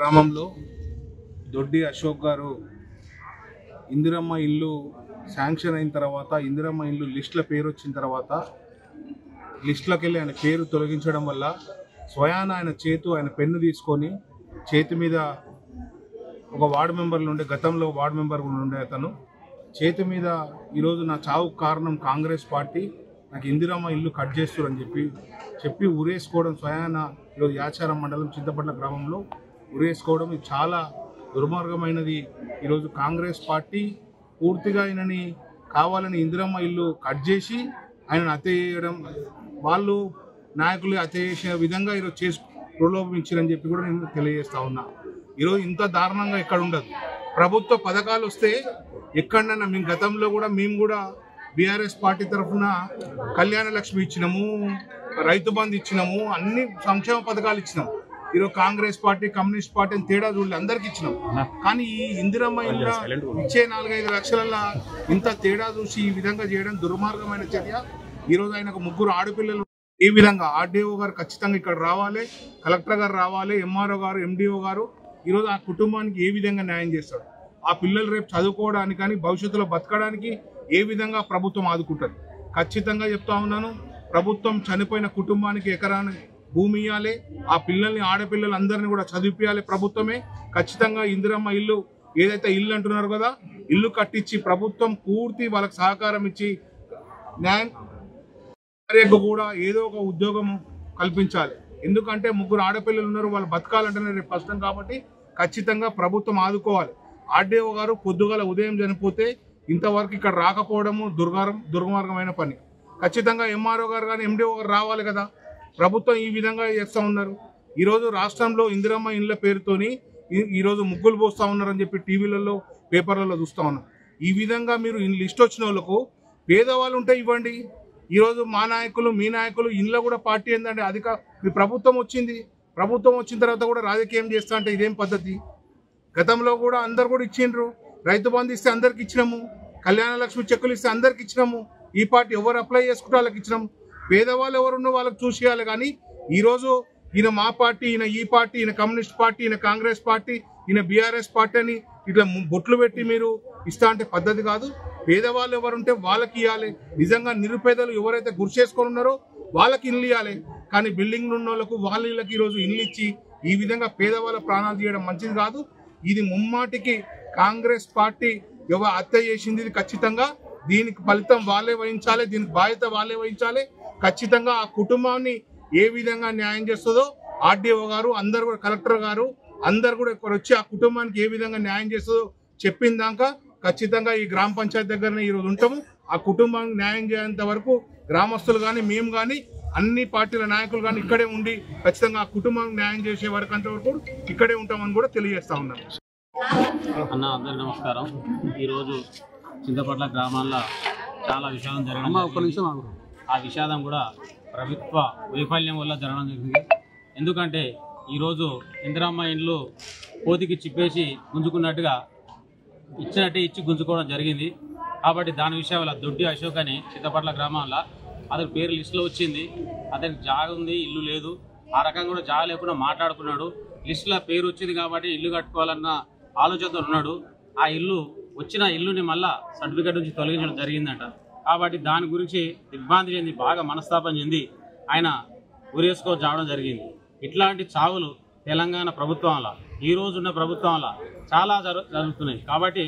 గ్రామంలో దొడ్డి అశోక్ గారు ఇందిరమ్మ ఇల్లు శాంక్షన్ అయిన తర్వాత, ఇందిరమ్మ ఇల్లు లిస్టుల పేరు వచ్చిన తర్వాత లిస్టులోకి వెళ్ళి ఆయన పేరు తొలగించడం వల్ల స్వయాన ఆయన పెన్ను తీసుకొని చేతి మీద ఒక వార్డు మెంబర్లు ఉండే, గతంలో వార్డు మెంబర్ ఉండే అతను చేతి మీద ఈరోజు నా చావుకు కారణం కాంగ్రెస్ పార్టీ, నాకు ఇందిరమ్మ ఇల్లు కట్ చేస్తారని చెప్పి ఉరేసుకోవడం, స్వయాన ఈరోజు యాచారం మండలం చింతపట్ల గ్రామంలో ఉరేసుకోవడం ఇది చాలా దుర్మార్గమైనది. ఈరోజు కాంగ్రెస్ పార్టీ పూర్తిగా ఆయనని కావాలని ఇందిరమ్మ ఇల్లు కట్ చేసి ఆయనను హత్య చేయడం, వాళ్ళు నాయకులు హత్య చేసిన విధంగా ఈరోజు ప్రలోభించారని చెప్పి కూడా నేను తెలియజేస్తా ఉన్నా. ఈరోజు ఇంత దారుణంగా ఎక్కడ ఉండదు. ప్రభుత్వ పథకాలు వస్తే ఎక్కడన్నా గతంలో కూడా మేము కూడా బీఆర్ఎస్ పార్టీ తరఫున కళ్యాణ లక్ష్మి ఇచ్చినాము, రైతు బంధు ఇచ్చినాము, అన్ని సంక్షేమ పథకాలు ఇచ్చినాము. ఈరోజు కాంగ్రెస్ పార్టీ, కమ్యూనిస్ట్ పార్టీ అని తేడా చూడలే, అందరికి ఇచ్చినాం. కానీ ఈ ఇందిరమ్మ ఇల్లు ఇచ్చే 4-5 లక్షల ఇంత తేడా చూసి ఈ విధంగా చేయడం దుర్మార్గమైన చర్య. ఈరోజు ఆయనకు 3 ఆడపిల్లలు. ఈ విధంగా ఆర్డీఓ గారు ఖచ్చితంగా ఇక్కడ రావాలి, కలెక్టర్ గారు రావాలి, ఎంఆర్ఓ గారు, ఎండిఓ గారు ఈరోజు ఆ కుటుంబానికి ఏ విధంగా న్యాయం చేస్తాడు, ఆ పిల్లలు రేపు చదువుకోవడానికి కానీ భవిష్యత్తులో బతకడానికి ఏ విధంగా ప్రభుత్వం ఆదుకుంటుంది. ఖచ్చితంగా చెప్తా ఉన్నాను, ప్రభుత్వం చనిపోయిన కుటుంబానికి ఎకరాన్ని భూమి ఇవ్వాలి, ఆ పిల్లల్ని, ఆడపిల్లలు అందరినీ కూడా చదివించాలి ప్రభుత్వమే. ఖచ్చితంగా ఇందిరమ్మ ఇల్లు ఏదైతే ఇల్లు అంటున్నారు కదా, ఇల్లు కట్టించి ప్రభుత్వం పూర్తి వాళ్ళకి సహకారం ఇచ్చి న్యాయం కూడా ఏదో ఒక ఉద్యోగం కల్పించాలి. ఎందుకంటే 3 ఆడపిల్లలు ఉన్నారు, వాళ్ళు బతకాలంటేనే రేపు కష్టం. కాబట్టి ఖచ్చితంగా ప్రభుత్వం ఆదుకోవాలి. ఆర్డీఓ గారు పొద్దుగల ఉదయం చనిపోతే ఇంతవరకు ఇక్కడ రాకపోవడము దుర్మార్గమైన పని. ఖచ్చితంగా ఎంఆర్ఓ గారు కానీ ఎండిఓ గారు రావాలి కదా. ప్రభుత్వం ఈ విధంగా చేస్తూ ఉన్నారు. ఈరోజు రాష్ట్రంలో ఇందిరమ్మ ఇళ్ళ పేరుతోని ఈరోజు ముగ్గులు పోస్తూ ఉన్నారని చెప్పి టీవీలలో, పేపర్లలో చూస్తూ ఉన్నారు. ఈ విధంగా మీరు లిస్ట్ వచ్చిన వాళ్ళకు పేదవాళ్ళు ఉంటే ఇవ్వండి. ఈరోజు మా నాయకులు, మీ నాయకులు ఇంట్లో కూడా పార్టీ ఏంటంటే మీ ప్రభుత్వం వచ్చింది, ప్రభుత్వం వచ్చిన తర్వాత కూడా రాజకీయం చేస్తా అంటే ఇదేం పద్ధతి? గతంలో కూడా అందరు కూడా ఇచ్చిండ్రు, రైతు బంధు ఇస్తే అందరికి ఇచ్చినాము, కళ్యాణ లక్ష్మి చెక్కులు ఇస్తే అందరికి ఇచ్చినాము. ఈ పార్టీ ఎవరు అప్లై చేసుకుంటే వాళ్ళకి ఇచ్చినాము. పేదవాళ్ళు ఎవరున్నో వాళ్ళకి చూసేయాలి. కానీ ఈరోజు ఈయన మా పార్టీ, ఈయన ఈ పార్టీ, ఈయన కమ్యూనిస్ట్ పార్టీ, ఈయన కాంగ్రెస్ పార్టీ, ఈయన బీఆర్ఎస్ పార్టీ అని ఇట్లా బొట్లు పెట్టి మీరు ఇస్తా అంటే పద్ధతి కాదు. పేదవాళ్ళు ఎవరుంటే వాళ్ళకి ఇవ్వాలి. నిజంగా నిరుపేదలు ఎవరైతే గురి చేసుకొని ఉన్నారో వాళ్ళకి ఇల్లు ఇవ్వాలి. కానీ బిల్డింగ్లు ఉన్న వాళ్ళకు వాళ్ళకి ఈరోజు ఇల్లు ఇచ్చి ఈ విధంగా పేదవాళ్ళ ప్రాణాలు తీయడం మంచిది కాదు. ఇది ముమ్మాటికి కాంగ్రెస్ పార్టీ ఎవరు హత్య చేసింది. ఇది ఖచ్చితంగా దీనికి ఫలితం వాళ్ళే వహించాలి, దీనికి బాధ్యత వాళ్ళే వహించాలి. ఖచ్చితంగా ఆ కుటుంబాన్ని ఏ విధంగా న్యాయం చేస్తుందో ఆర్డీఓ గారు, అందరు కూడా, కలెక్టర్ గారు అందరు కూడా ఇక్కడ వచ్చి ఆ కుటుంబానికి ఏ విధంగా న్యాయం చేస్తుందో చెప్పిన దాకా ఖచ్చితంగా ఈ గ్రామ పంచాయతీ దగ్గరనే ఈరోజు ఉంటాము. ఆ కుటుంబానికి న్యాయం చేసేంత వరకు గ్రామస్తులు కానీ, మేము కానీ, అన్ని పార్టీల నాయకులు కానీ ఇక్కడే ఉండి ఖచ్చితంగా ఆ కుటుంబానికి న్యాయం చేసే వరకు అంతవరకు ఇక్కడే ఉంటామని కూడా తెలియజేస్తా ఉన్నాను. అన్న, అందరికీ నమస్కారం. ఈరోజు చింతపట్ల గ్రామాల్లో చాలా విషాదం జరగడం, ఆ విషాదం కూడా ప్రభుత్వ వైఫల్యం వల్ల జరగడం జరిగింది. ఎందుకంటే ఈరోజు ఇందిరమ్మ ఇండ్లు కోతికి చిప్పేసి గుంజుకున్నట్టుగా ఇచ్చినట్టే ఇచ్చి గుంజుకోవడం జరిగింది. కాబట్టి దాని విషయంలో దొడ్డి అశోక్ అని చింతపట్ల గ్రామాల్లో అతని పేరు లిస్టులో వచ్చింది. అతనికి జాగ ఉంది, ఇల్లు లేదు. ఆ రకంగా కూడా జాగ లేకుండా మాట్లాడుకున్నాడు. లిస్టులో పేరు వచ్చింది కాబట్టి ఇల్లు కట్టుకోవాలన్న ఆలోచనతో ఉన్నాడు. ఆ ఇల్లు వచ్చిన ఇల్లుని మళ్ళా సర్టిఫికేట్ నుంచి తొలగించడం జరిగిందట. కాబట్టి దాని గురించి దిగ్భ్రాంతి చెంది, బాగా మనస్తాపం చెంది ఆయన ఉరేసుకొని చావడం జరిగింది. ఇట్లాంటి చావులు తెలంగాణ ప్రభుత్వంలో, ఈ రోజున్న ప్రభుత్వంలో చాలా జరుగుతున్నాయి. కాబట్టి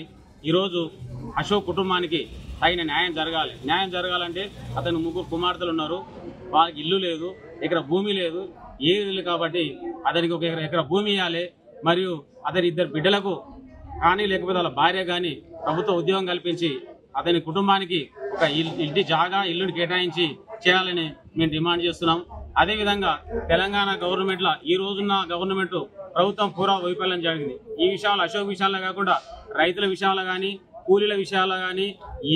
ఈరోజు అశోక్ కుటుంబానికి తగిన న్యాయం జరగాలి. న్యాయం జరగాలంటే అతను 3 కుమార్తెలు ఉన్నారు, వాళ్ళకి ఇల్లు లేదు, ఎకరా భూమి లేదు, ఏది లేదు. కాబట్టి అతనికి 1 ఎకరా భూమి ఇవ్వాలి. మరియు అతని 2 బిడ్డలకు కానీ, లేకపోతే వాళ్ళ భార్య కానీ ప్రభుత్వ ఉద్యోగం కల్పించి అతని కుటుంబానికి ఒక ఇంటి జాగా, ఇల్లుని కేటాయించి చేయాలని మేము డిమాండ్ చేస్తున్నాం. అదేవిధంగా తెలంగాణ గవర్నమెంట్లో, ఈ రోజున్న గవర్నమెంట్ ప్రభుత్వం పూర్వ వైఫల్యం జరిగింది. ఈ విషయంలో, అశోక్ విషయాల్లో కాకుండా రైతుల విషయాల్లో కానీ, కూలీల విషయాల్లో కానీ,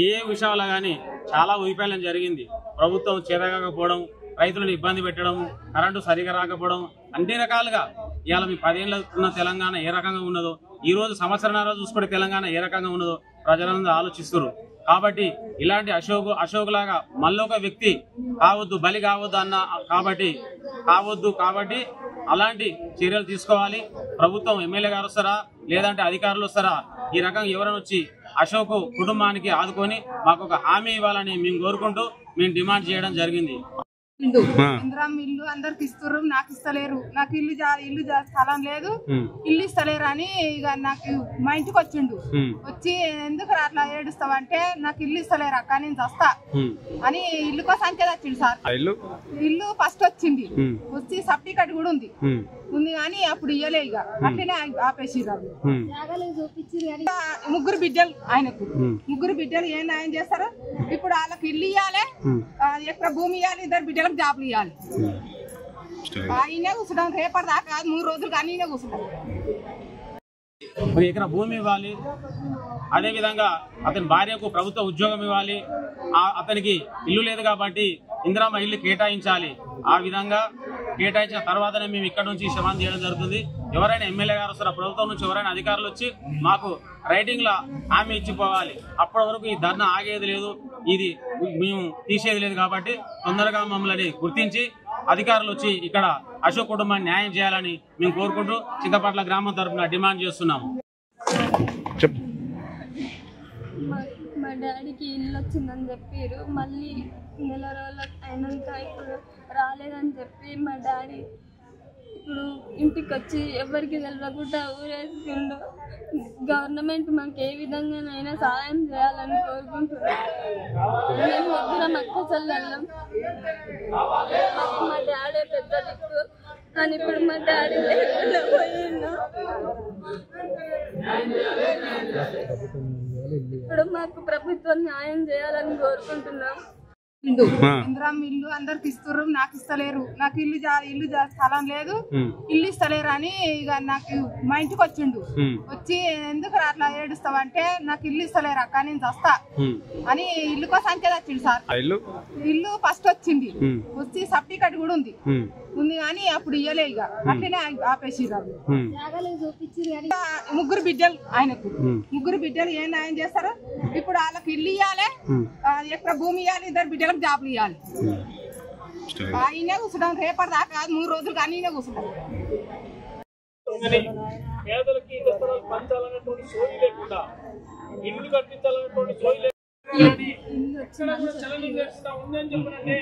ఏ విషయాల్లో కానీ చాలా వైఫల్యం జరిగింది. ప్రభుత్వం చేతకాకపోవడం, రైతులను ఇబ్బంది పెట్టడం, కరెంటు సరిగా రాకపోవడం, అన్ని రకాలుగా ఇవాళ మీ 10 ఏళ్ళ ఉన్న తెలంగాణ ఏ రకంగా ఉన్నదో, ఈ రోజు సంవత్సరాల చూసుకుంటే తెలంగాణ ఏ రకంగా ఉన్నదో ప్రజలందరూ ఆలోచిస్తున్నారు. కాబట్టి ఇలాంటి అశోక్ లాగా మళ్ళొక వ్యక్తి కావద్దు, బలి కావద్దు కాబట్టి అలాంటి చర్యలు తీసుకోవాలి. ప్రభుత్వం ఎమ్మెల్యే గారు వస్తారా లేదంటే అధికారులు వస్తారా, ఈ రకంగా ఎవరైనా వచ్చి అశోక్ కుటుంబానికి ఆదుకొని మాకు ఒక హామీ ఇవ్వాలని మేము కోరుకుంటూ మేము డిమాండ్ చేయడం జరిగింది. ఇందిరమ్మ ఇల్లు అందరికి ఇస్తుర్రు, నాకు ఇస్తలేరు. నాకు ఇల్లు స్థలం లేదు, ఇల్లు ఇస్తలేరు అని ఇక నాకు మా ఇంటికి వచ్చిండు. వచ్చి ఎందుకు అట్లా ఏడుస్తావంటే నాకు ఇల్లు ఇస్తలేరు అక్క, నేను వస్తా అని ఇల్లు కోసం అంతే వచ్చిండు సార్. ఇల్లు ఫస్ట్ వచ్చింది, వచ్చి సర్టిఫికెట్ కూడా ఉంది కానీ అప్పుడు ఇయ్యలే, ఇక అట్లనే ఆపేసిర్రు. ముగ్గురు బిడ్డలు ఆయనకు, ముగ్గురు బిడ్డలు ఏం న్యాయం చేస్తారు? ఇప్పుడు వాళ్ళకి ఇల్లు ఇవ్వాలి, ఎక్కడ భూమి ఇవ్వాలి, ఇద్దరు బిడ్డలకు జాబులు ఇవ్వాలి. ఆయనే కూర్చున్నాం రేపటి దాకా 3 రోజులు కానీ ఈయన కూర్చున్నాం. ఒక ఎకరా భూమి ఇవ్వాలి, అదేవిధంగా అతని భార్యకు ప్రభుత్వ ఉద్యోగం ఇవ్వాలి, అతనికి ఇల్లు లేదు కాబట్టి ఇందిరమ్మ ఇల్లు కేటాయించాలి. ఆ విధంగా కేటాయించిన తర్వాతనే మేము ఇక్కడ నుంచి శ్రమం చేయడం జరుగుతుంది. ఎవరైనా ఎమ్మెల్యే గారు వస్తారా, ప్రభుత్వం నుంచి ఎవరైనా అధికారులు వచ్చి మాకు రైటింగ్ లో హామీ ఇచ్చిపోవాలి. అప్పటి వరకు ఈ ధర్నా ఆగేది లేదు, ఇది మేము తీసేది లేదు. కాబట్టి తొందరగా మమ్మల్ని గుర్తించి అధికారులు వచ్చి ఇక్కడ అశోక్ కుటుంబాన్ని న్యాయం చేయాలని మేము కోరుకుంటూ చింతపట్ల గ్రామం తరఫున డిమాండ్ చేస్తున్నాము. మా డాడీకి ఇల్లు వచ్చిందని చెప్పారు, మళ్ళీ నెల రోజులు అయినాక ఇప్పుడు రాలేదని చెప్పి మా డాడీ ఇప్పుడు ఇంటికి వచ్చి ఎవరికి తెలియకుండా ఊరేసుకుంటూ గవర్నమెంట్ మాకు ఏ విధంగానైనా సహాయం చేయాలని కోరుకుంటున్నాం. మేము ముగ్గురం అక్క చెల్లెళ్ళం, మా డాడీ పెద్ద దిక్కు కానీ ఇప్పుడు మా డాడీ లేకుండా పోయిండు. ఇప్పుడు మాకు ప్రభుత్వం న్యాయం చేయాలని కోరుకుంటున్నాం. ఇందిరమ్మ ఇల్లు అందరికి ఇస్తుర్రు, నాకు ఇస్తలేరు. నాకు ఇల్లు స్థలం లేదు, ఇల్లు ఇస్తలేరు అని ఇక నాకు మా ఇంటికి వచ్చిండు. వచ్చి ఎందుకు అట్లా ఏడుస్తావంటే నాకు ఇల్లు ఇస్తలేరు అక్క, నేను వస్తా అని ఇల్లు కోసం అంతే వచ్చిండు సార్. ఇల్లు ఫస్ట్ వచ్చింది, వచ్చి సర్టిఫికెట్ కూడా ఉంది కానీ అప్పుడు ఇయ్యలే, ఇక అట్లనే ఆపేసిర్రు. ముగ్గురు బిడ్డలు ఆయనకు, ముగ్గురు బిడ్డలు ఏం న్యాయం చేస్తారు? ఇప్పుడు వాళ్ళకి ఇల్లు ఇవ్వాలి, ఎక్కడ భూమి ఇవ్వాలి, ఇద్దరు బిడ్డలకు జాబులు ఇవ్వాలి. ఆయనే కూర్చున్నాం రేపటి దాకా 3 రోజులు కానీ ఈయన కూర్చున్నాం. పేదలకి ఇళ్ల స్థలాలు పంచాలన్నటువంటి సోయి లేకుండా, ఇల్లు కట్టించాలన్నటువంటి సోయి లేకుండా ఉందని చెప్పినంటే